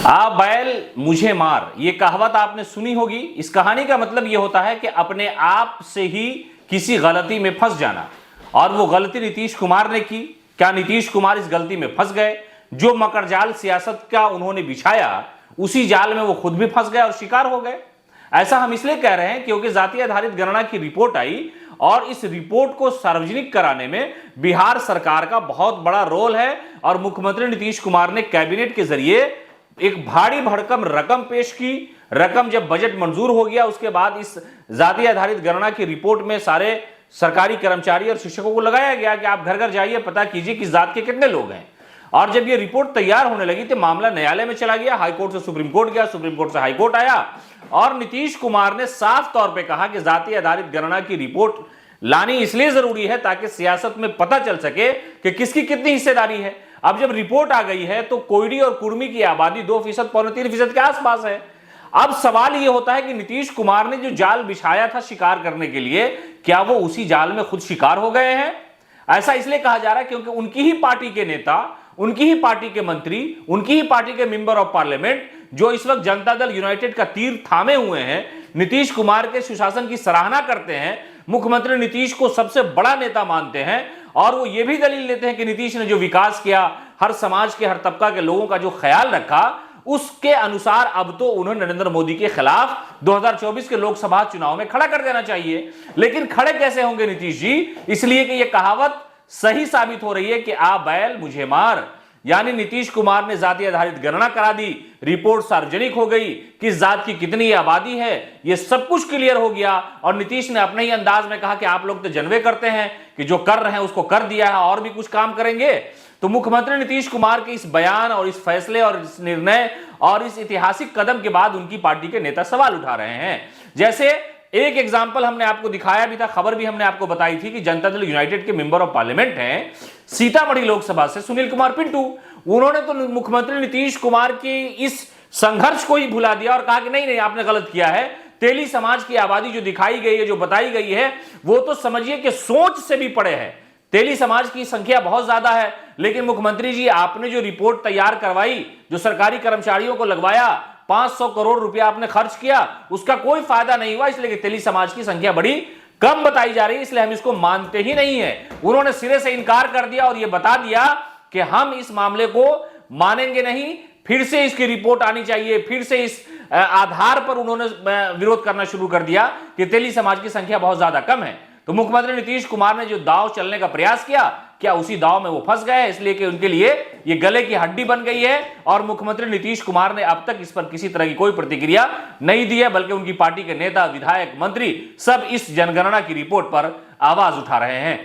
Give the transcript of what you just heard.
आ बैल मुझे मार, ये कहावत आपने सुनी होगी। इस कहानी का मतलब ये होता है कि अपने आप से ही किसी गलती में फंस जाना, और वो गलती नीतीश कुमार ने की। क्या नीतीश कुमार इस गलती में फंस गए? जो मकड़जाल सियासत का उन्होंने बिछाया, उसी जाल में वो खुद भी फंस गए और शिकार हो गए। ऐसा हम इसलिए कह रहे हैं क्योंकि जाति आधारित गणना की रिपोर्ट आई और इस रिपोर्ट को सार्वजनिक कराने में बिहार सरकार का बहुत बड़ा रोल है, और मुख्यमंत्री नीतीश कुमार ने कैबिनेट के जरिए एक भारी भरकम रकम पेश की। रकम जब बजट मंजूर हो गया, उसके बाद इस जाति आधारित गणना की रिपोर्ट में सारे सरकारी कर्मचारी और शिक्षकों को लगाया गया कि आप घर घर जाइए, पता कीजिए किस जात के कितने लोग हैं। और जब ये रिपोर्ट तैयार होने लगी तो मामला न्यायालय में चला गया, हाईकोर्ट से सुप्रीम कोर्ट गया, सुप्रीम कोर्ट से हाईकोर्ट आया, और नीतीश कुमार ने साफ तौर पे कहा कि जाति आधारित गणना की रिपोर्ट लानी इसलिए जरूरी है ताकि सियासत में पता चल सके कि किसकी कितनी हिस्सेदारी है। अब जब रिपोर्ट आ गई है तो कोयडी और कुर्मी की आबादी 2%, 2.25% के आसपास है। अब सवाल यह होता है कि नीतीश कुमार ने जो जाल बिछाया था शिकार करने के लिए, क्या वो उसी जाल में खुद शिकार हो गए हैं? ऐसा इसलिए कहा जा रहा है क्योंकि उनकी ही पार्टी के नेता, उनकी ही पार्टी के मंत्री, उनकी ही पार्टी के मेंबर ऑफ पार्लियामेंट, जो इस वक्त जनता दल यूनाइटेड का तीर थामे हुए हैं, नीतीश कुमार के सुशासन की सराहना करते हैं, मुख्यमंत्री नीतीश को सबसे बड़ा नेता मानते हैं, और वो ये भी दलील लेते हैं कि नीतीश ने जो विकास किया, हर समाज के हर तबका के लोगों का जो ख्याल रखा, उसके अनुसार अब तो उन्हें नरेंद्र मोदी के खिलाफ 2024 के लोकसभा चुनाव में खड़ा कर देना चाहिए। लेकिन खड़े कैसे होंगे नीतीश जी? इसलिए कि यह कहावत सही साबित हो रही है कि आ बैल मुझे मार, यानी नीतीश कुमार ने जाति आधारित गणना करा दी, रिपोर्ट सार्वजनिक हो गई, किस जात की कितनी आबादी है, यह सब कुछ क्लियर हो गया। और नीतीश ने अपने ही अंदाज में कहा कि आप लोग तो जनवे करते हैं कि जो कर रहे हैं उसको कर दिया है और भी कुछ काम करेंगे। तो मुख्यमंत्री नीतीश कुमार के इस बयान और इस फैसले और इस निर्णय और इस ऐतिहासिक कदम के बाद उनकी पार्टी के नेता सवाल उठा रहे हैं। जैसे एक एग्जाम्पल हमने आपको दिखाया भी था, खबर भी हमने आपको बताई थी कि जनता दल यूनाइटेड के मेंबर ऑफ पार्लियामेंट हैं सीतामढ़ी लोकसभा से सुनील कुमार पिंटू। उन्होंने तो मुख्यमंत्री नीतीश कुमार के इस संघर्ष को ही भुला दिया और कहा कि नहीं नहीं, आपने गलत किया है। तेली समाज की आबादी जो दिखाई गई है, जो बताई गई है, वो तो समझिए कि सोच से भी परे है। तेली समाज की संख्या बहुत ज्यादा है, लेकिन मुख्यमंत्री जी आपने जो रिपोर्ट तैयार करवाई, जो सरकारी कर्मचारियों को लगवाया, 500 करोड़ रुपया आपने खर्च किया, उसका कोई फायदा नहीं हुआ, इसलिए कि तेली समाज की संख्या बड़ी कम बताई जा रही है, इसलिए हम इसको मानते ही नहीं है। उन्होंने सिरे से इनकार कर दिया और यह बता दिया कि हम इस मामले को मानेंगे नहीं, फिर से इसकी रिपोर्ट आनी चाहिए। फिर से इस आधार पर उन्होंने विरोध करना शुरू कर दिया कि तेली समाज की संख्या बहुत ज्यादा कम है। तो मुख्यमंत्री नीतीश कुमार ने जो दांव चलने का प्रयास किया, क्या उसी दांव में वो फंस गए? इसलिए कि उनके लिए ये गले की हड्डी बन गई है, और मुख्यमंत्री नीतीश कुमार ने अब तक इस पर किसी तरह की कोई प्रतिक्रिया नहीं दी है, बल्कि उनकी पार्टी के नेता, विधायक, मंत्री सब इस जनगणना की रिपोर्ट पर आवाज उठा रहे हैं।